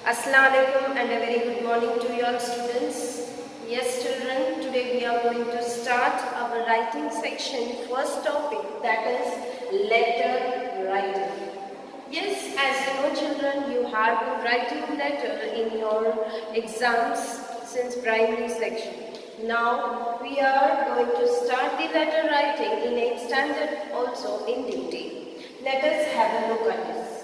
Assalamu alaikum and a very good morning to you all students. Yes children, today we are going to start our writing section. First topic, that is letter writing. Yes, as you know children, you have been writing letter in your exams since primary section. Now we are going to start the letter writing in 8th standard also in detail. Let us have a look at this.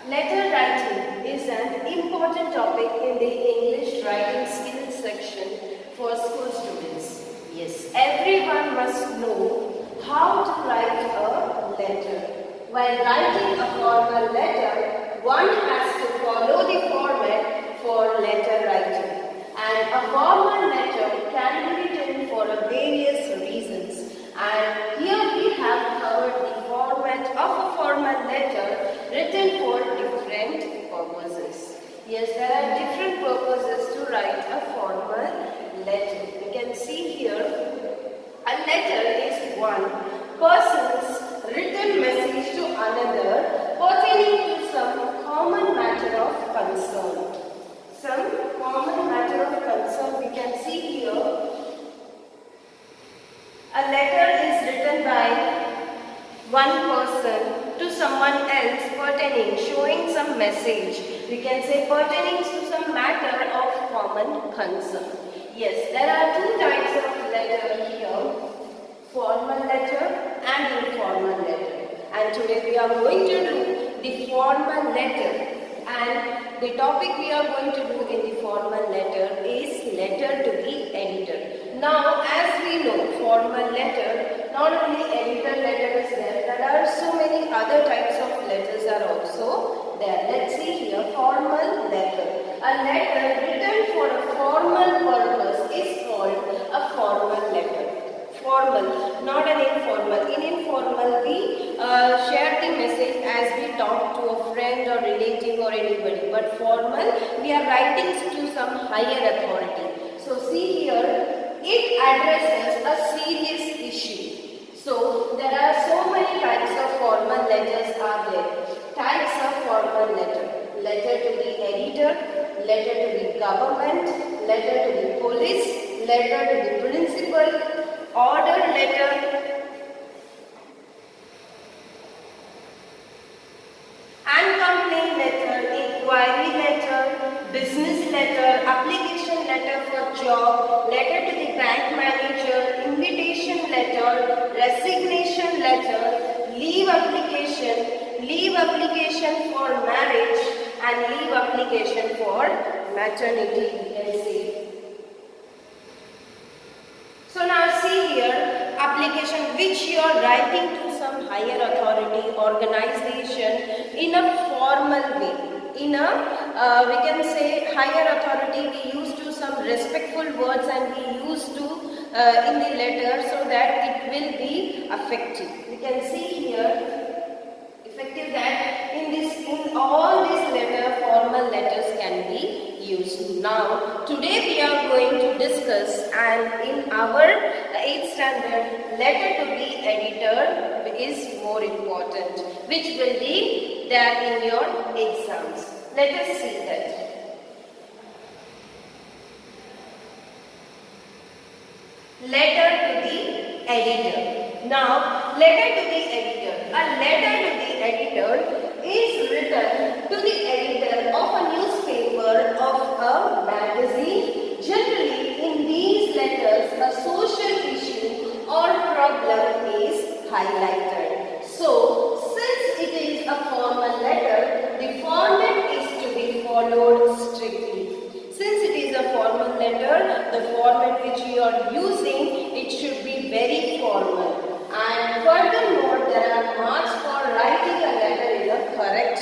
Letter writing is an important topic in the English writing skills section for school students. Yes, everyone must know how to write a letter. While writing a formal letter, one has to follow the format for letter writing. And a formal letter can be written for various reasons. And here we have covered the format of a formal letter written for different purposes. Yes, there are different purposes to write a formal letter. You can see here, a letter is one person's written message to another pertaining to some common matter of concern. Some common matter of concern we can see here. A letter is written by one person to someone else pertaining, showing some message. We can say pertaining to some matter of common concern. Yes, there are two types of letter here, formal letter and informal letter. And today we are going to do the formal letter. And the topic we are going to do in the formal letter is letter to the editor. Now, as we know, formal letter, not only editor letter is there are so many other types of letters are also there. Let's see here, formal letter. A letter written for a formal purpose is called a formal letter. Formal, not an informal. In informal, we share the message as we talk to a friend or relative or anybody. But formal, we are writing to some higher authority. So see here, it addresses a serious issue. So there are so many types of formal letters are there. Types of formal letter. Letter to the editor, letter to the government, letter to the police, letter to the principal, order letter, and complaint letter, inquiry letter, business letter, application letter for job, letter to the bank manager, invitation letter, resignation letter, leave application for marriage, and leave application for maternity, we can say. So now see here, application which you are writing to some higher authority, organization in a formal way. In a, we can say higher authority, we use to some respectful words and we use to in the letter so that it will be effective. We can see here, effective that in all these formal letters can be used. Now, today we are going to discuss, and in our 8th standard, letter to the editor is more important, which will be there in your exams. Let us see that. Letter to the editor. Now, letter to the editor. A letter to the editor is written to the editor of a newspaper, of a magazine. Generally, in these letters, a social issue or problem is highlighted. So, since it is a formal letter, the format is to be followed strictly. Since it is a formal letter, the format which you are using, it should be very formal. And furthermore, there are marks for writing a letter in a correct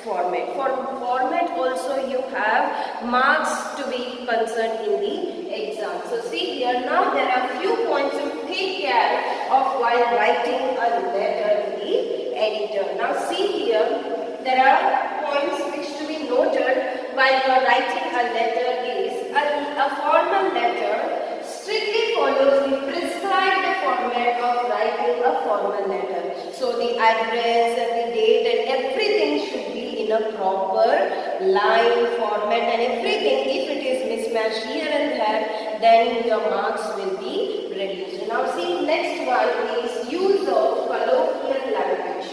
format. For format also you have marks to be concerned in the exam. So see here, now there are few points to take care of while writing a letter to the editor. Now see here, there are points which to be noted while you are writing a letter is a formal letter strictly follows the prescribed format of writing a formal letter. So the address and the date and everything should be in a proper line, format and everything. If it is mismatched here and there, then your marks will be reduced. Now see, next one is use of colloquial language.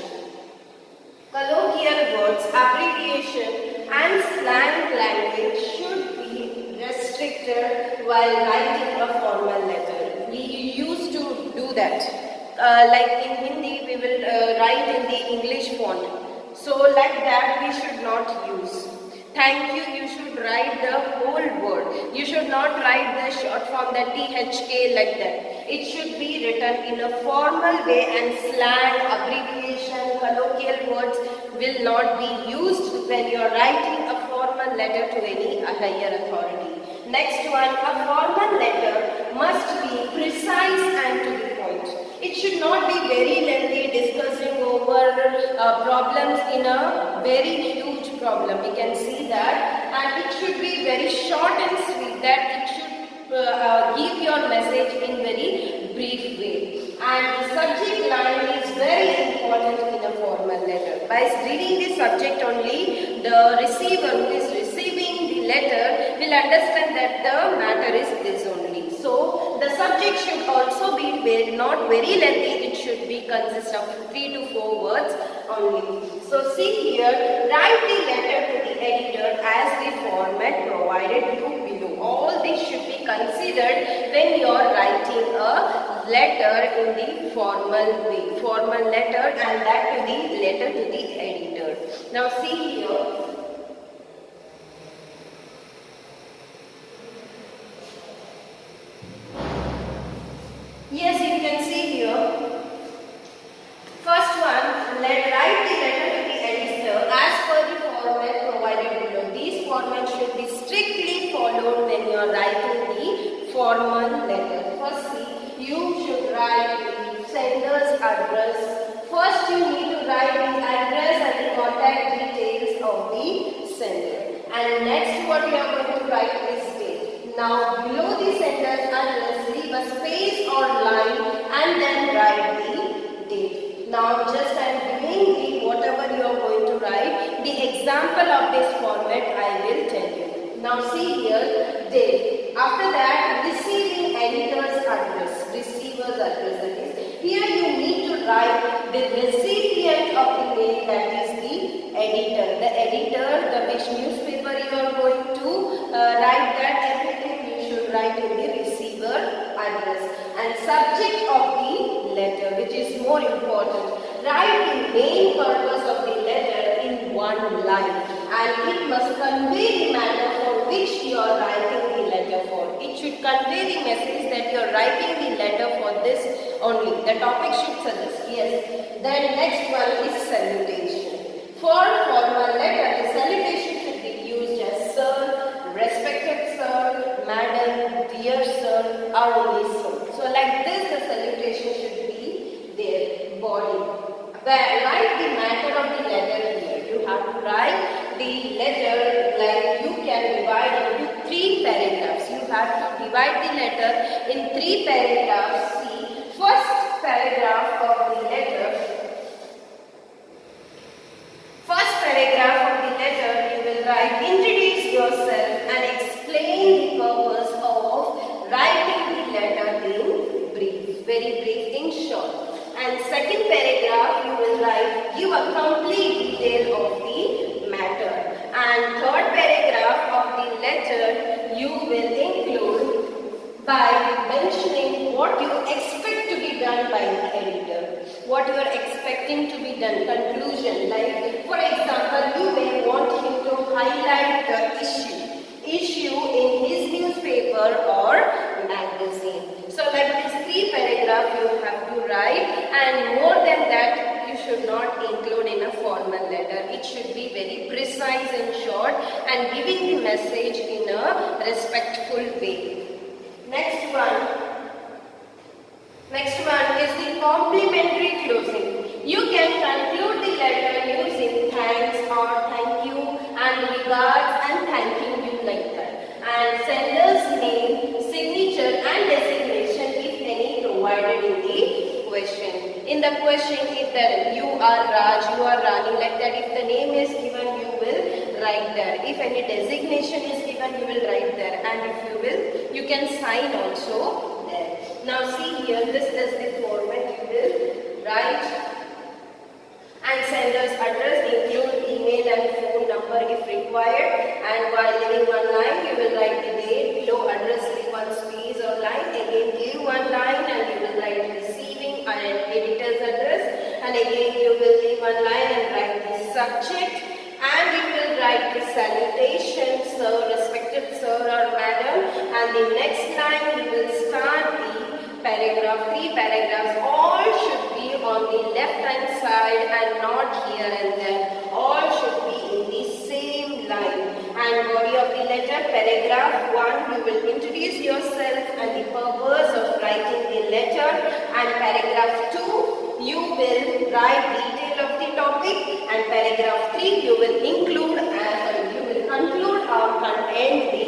Colloquial words, abbreviation and slang language should be restricted while writing a formal letter. We used to do that. Like in Hindi, we will write in the English font. So like that we should not use. Thank you should write the whole word. You should not write the short form, the THK like that. It should be written in a formal way, and slang, abbreviation, colloquial words will not be used when you are writing a formal letter to any higher authority. Next one, a formal letter must be precise and to the point. It should not be very lengthy, discussing over problems in a very huge problem. We can see that, and it should be very short and sweet, that it should give your message in very brief way. And the subject line is very important in a formal letter. By reading the subject only, the receiver who is receiving the letter will understand that the matter is this only. So the subject should also be not very lengthy. It should be consist of 3 to 4 words only. So see here, write the letter to the editor as the format provided you below. All this should be considered when you are writing a letter in the formal way. Formal letter, and that to the letter to the editor. Now see here. Yes, you can see here. First one, write the letter to the editor as per the format provided below. These formats should be strictly followed when you are writing the formal letter. First, see, you should write the sender's address. First, you need to write the address and the contact details of the sender. And next, what you are going to write is date. Now, below the sender's address, leave a space or line and then write the date. Now, just I am giving the whatever you are going to write, the example of this format I will tell you. Now, see here, date. After that, receiving editor's address, receiver's address, that is. Here you need to write the recipient of the mail, that is the editor. The editor, the which newspaper you are going to write that, everything you should write in the receiver address. And subject of the letter, which is more important. Write the main purpose of the letter in one line, and it must convey the matter for which you are writing the letter for. It should convey the message that you are writing the letter for this only. The topic should suggest. Yes. Then next one is salutation. For formal letter, the salutation should be used as sir, respected sir, madam, dear sir, or only sir. So like this, the salutation should be their body. Write the matter of the letter here. You have to write the letter, like you can divide into 3 paragraphs. You have to divide the letter in 3 paragraphs. See, first paragraph of the letter. First paragraph of the letter, you will write, introduce yourself and explain the purpose of writing the letter in brief. Very brief, in short. And second paragraph, you will write, give a complete detail of the matter. And third paragraph of the letter, you will include by mentioning what you expect to be done by the editor. What you are expecting to be done, conclusion. Like, for example, you may want him to highlight the issue in his newspaper or magazine. So like this 3 paragraph you have to write, and more than that you should not include in a formal letter. It should be very precise and short and giving the message in a respectful way. Next one is the complimentary closing. You can conclude the letter using thanks or thank you and regards and thanking you like that. And sender's name, signature and designation if any provided in the question. In the question, if you are Raj, you are Rani, like that, if the name is given, you will write there. If any designation is given, you will write there, and if you will, you can sign also there. Now see here, this is the format. You will write and sender's address, include email and phone number if required, and while leaving one line, you will write the date. Below address, leave one space or line. Again, give one line and you will write receiving and editor's address, and again you will leave one line and write the subject, and you will write the salutation, sir, respected sir or madam, and the next line you will start the paragraph. 3 paragraphs all should be on the left hand side and not here and there. All should be in the same line. And body of the letter, paragraph 1, you will introduce yourself and the purpose of writing the letter, and paragraph 2, you will write detail of the topic, and paragraph 3, you will include and you will conclude or end the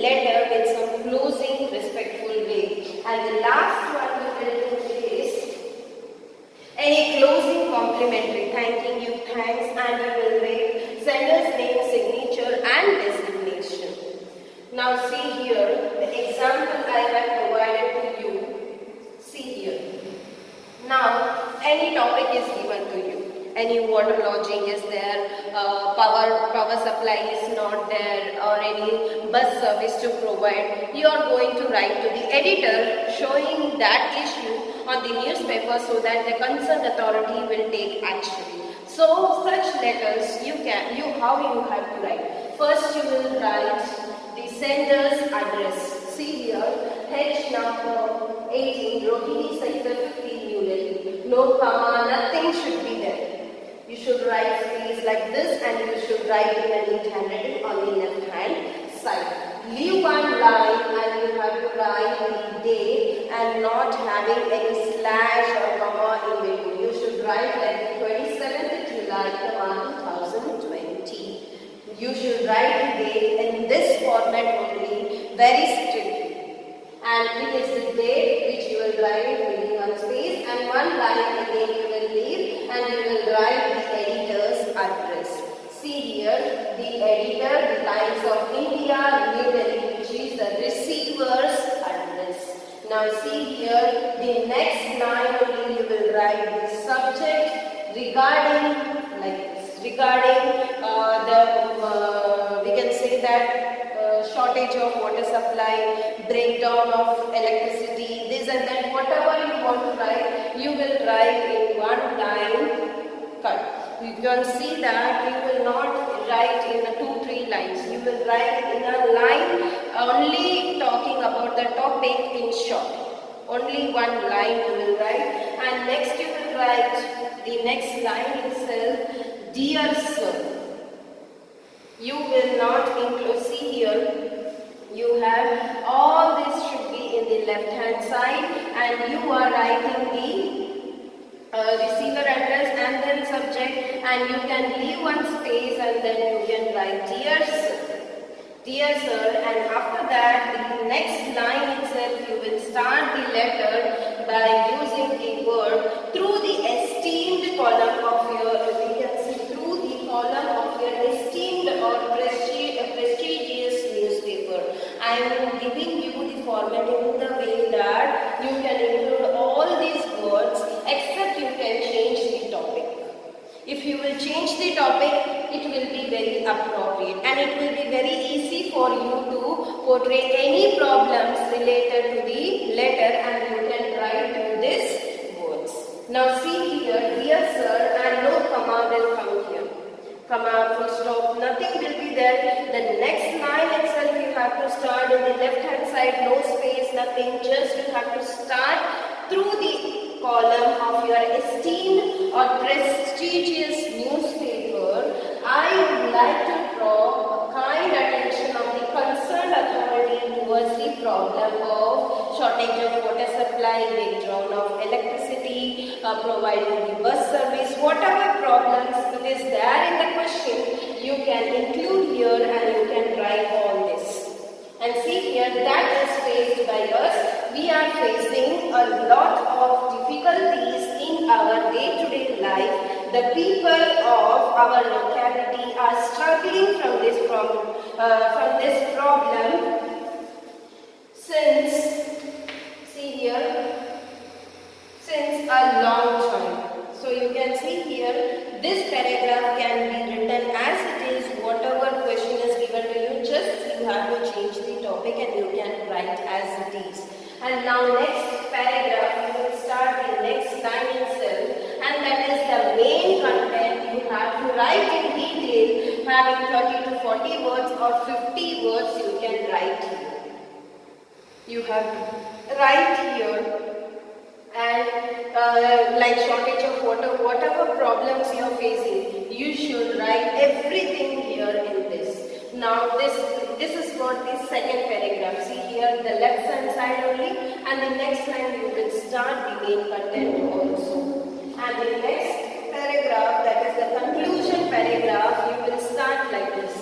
letter with some closing respectful way. And the last one you will do is any closing complimentary, thanking you, thanks, and you will write sender's name, signature and designation. Now see here, the example I have provided to you. See here. Now any topic is given to you. Any water lodging is there, power supply is not there, or any bus service to provide. You are going to write to the editor showing that issue on the newspaper so that the concerned authority will take action. So such letters how you have to write. First you will write the sender's address. See here, H number 18, Rohini Sector 15, New Delhi. No comma, nothing should be there. You should write space like this, and you should write in a neat handwriting on the left hand side. Leave one line and you have to write the date and not having any slash or comma in between. You should write like 27th July, 2020. You should write the date in this format only, very strictly. And it is the date which you will write within one space, and one line again you will leave, and you will write the editor's address. See here, the editor, the Times of India, New Delhi, which is the receiver's address. Now see here, the next line only you will write the subject regarding like this, regarding we can say that shortage of water supply, breakdown of electricity, this and that, whatever you want to write, you will write in one line cut. You can see that you will not write in 2-3 lines. You will write in a line only talking about the topic in short. Only one line you will write, and next you will write the next line itself, dear sir. You will not include, see here, you have all this should be in the left hand side, and you are writing the receiver address and then subject, and you can leave one space and then you can write dear sir. Dear sir, and after that the next line itself you will start the letter by using the word through the esteemed column of your, we can see through the column of your esteemed or prestigious newspaper. I am giving you the format in the way that you can include all these words except you can change the topic. If you will change the topic, it will be very appropriate, and it will be very easy for you to portray any problems related to the letter, and you can write to these words. Now see here, dear sir, and no comma will come here. Comma, full stop, nothing will be there. The next line itself you have to start in the left hand side, no space, nothing, just you have to start through the column of your esteemed or prestigious newspaper. I would like to draw kind attention of the concerned authority towards the problem of shortage of water supply, breakdown of electricity, providing the bus service, whatever problems it is there in the question, you can include here and you can write all this. And see here, that is faced by us. We are facing a lot of difficulties in our day-to-day life. The people of our locality are struggling from this problem since, see here, since a long time. So you can see here, this paragraph can be written as it is. Whatever question is given to you, just you have to change the topic and you can write as it is. And now next paragraph, you will start the next line itself, and that is the main content. You have to write in detail, having 30 to 40 words or 50 words you can write here. You have to write here. And like shortage of water, whatever problems you are facing, you should write everything here in this. Now this is for the second paragraph. See here, the left hand side only, and the next line you will start the main content also. And the next paragraph, that is the conclusion paragraph, you will start like this.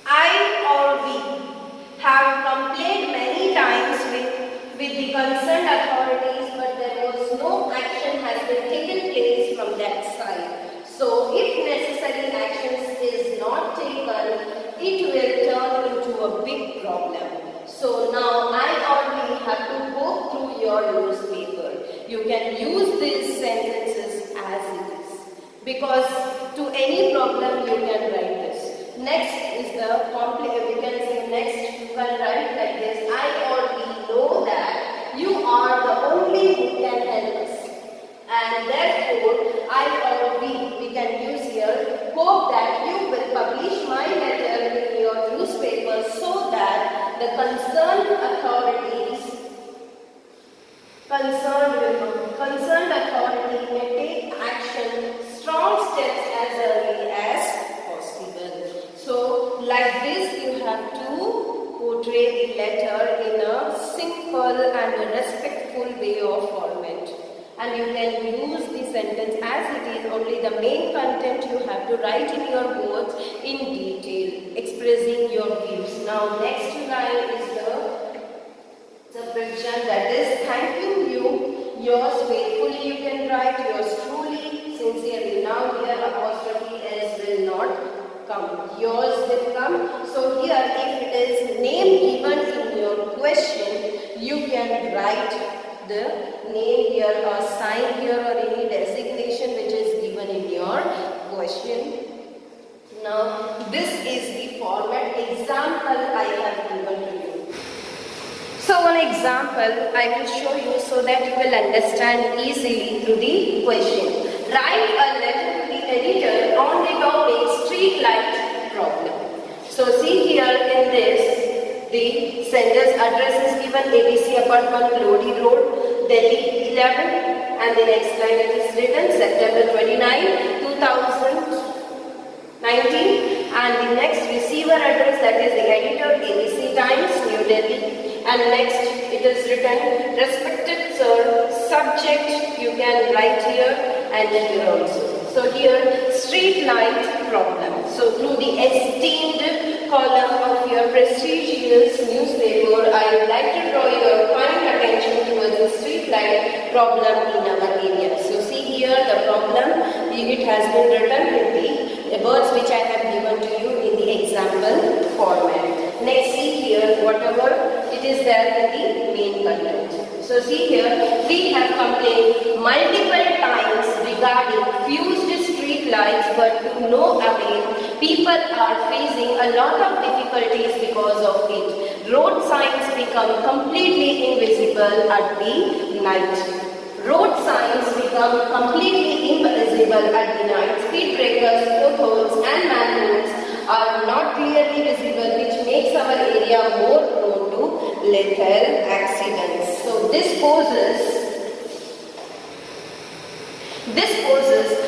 I or we have complained many times with the concerned authorities, but there was no action has been taken place from that side. So if necessary actions is not taken, it will turn into a big problem. So now I or we have to go through your newspaper. You can use these sentences as it is, because to any problem you can write this. Next is the we can say next you can write like this. I or we know that you are the only who can help us, and therefore I or we can use here, hope that you will publish my letter in your newspaper so that the concerned authority may take action, strong steps as early as possible. So like this you have to portray the letter in a simple and a respectful way of format. And you can use the sentence as it is, only the main content you have to write in your words in detail, expressing your views. Now next line is the subsection, that is thanking you, yours faithfully you can write, yours truly, sincerely. Now here apostrophe s will not come, yours will come. So here if it is name given in your question, you can write the name here or sign here or any designation which is given in your question. Now this is the format example I have given to you. So one example I will show you so that you will understand easily through the question. Write a letter to the editor on the topic street light problem. So see here in this, the sender's address is given, ABC apartment, Lodi Road, Delhi 11, and the next line it is written September 29, 2019, and the next receiver address, that is the editor, ABC Times, New Delhi, and next it is written respected sir, subject you can write here and here also. So here street light problem. So through the esteemed column of your prestigious newspaper, I would like to draw your kind attention towards the street light problem in our area. So see here the problem, it has been written in the words which I have given to you in the example format. Next see here whatever it is there in the main content. So see here, we have complained multiple times regarding fused street lights, but to no avail. People are facing a lot of difficulties because of it. Road signs become completely invisible at the night. Road signs become completely invisible at the night. Speed breakers, potholes and manholes are not clearly visible, which makes our area more prone to lethal accidents. So this poses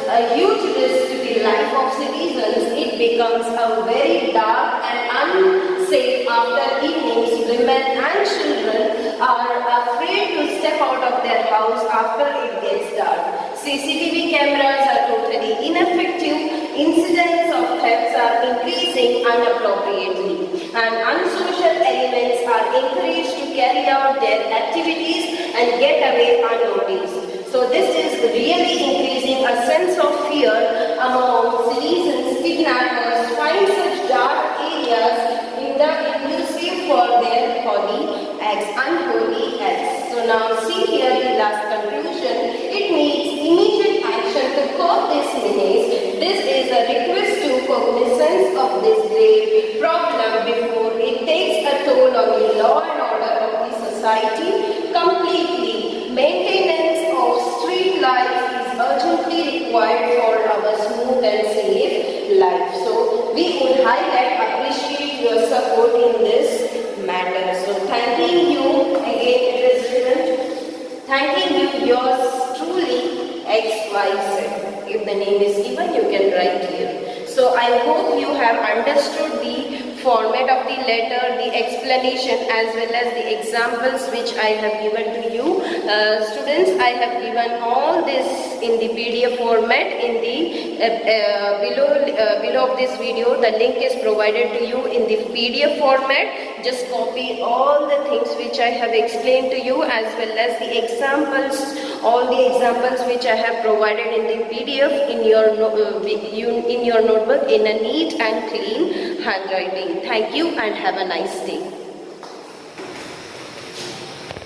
a huge risk to the life of citizens. It becomes a very dark and unsafe after evenings. Women and children are afraid to step out of their house after it gets dark. CCTV cameras are totally ineffective. Incidents of thefts are increasing inappropriately, and unsocial elements are encouraged to carry out their activities and get away unnoticed. So this is really increasing a sense of fear among citizens. Kidnappers find such dark areas in the elusive for their holy acts, unholy acts. So now see here the last conclusion. It needs immediate action to curb this menace. This is a request to cognizance of this grave problem before it takes a toll on the law and order of the society completely. Maintenance of street life is urgently required for our smooth and safe life. So we would highlight, appreciate your support in this matter. So thanking you again, President. Thanking you, yours truly, XYZ. If the name is given, you can write here. So I hope you have understood the format of the letter, the explanation as well as the examples which I have given to you. Students, I have given all this in the PDF format in the below of this video. The link is provided to you in the PDF format. Just copy all the things which I have explained to you as well as the examples, all the examples which I have provided in the PDF in your notebook in a neat and clean handwriting. Thank you and have a nice day.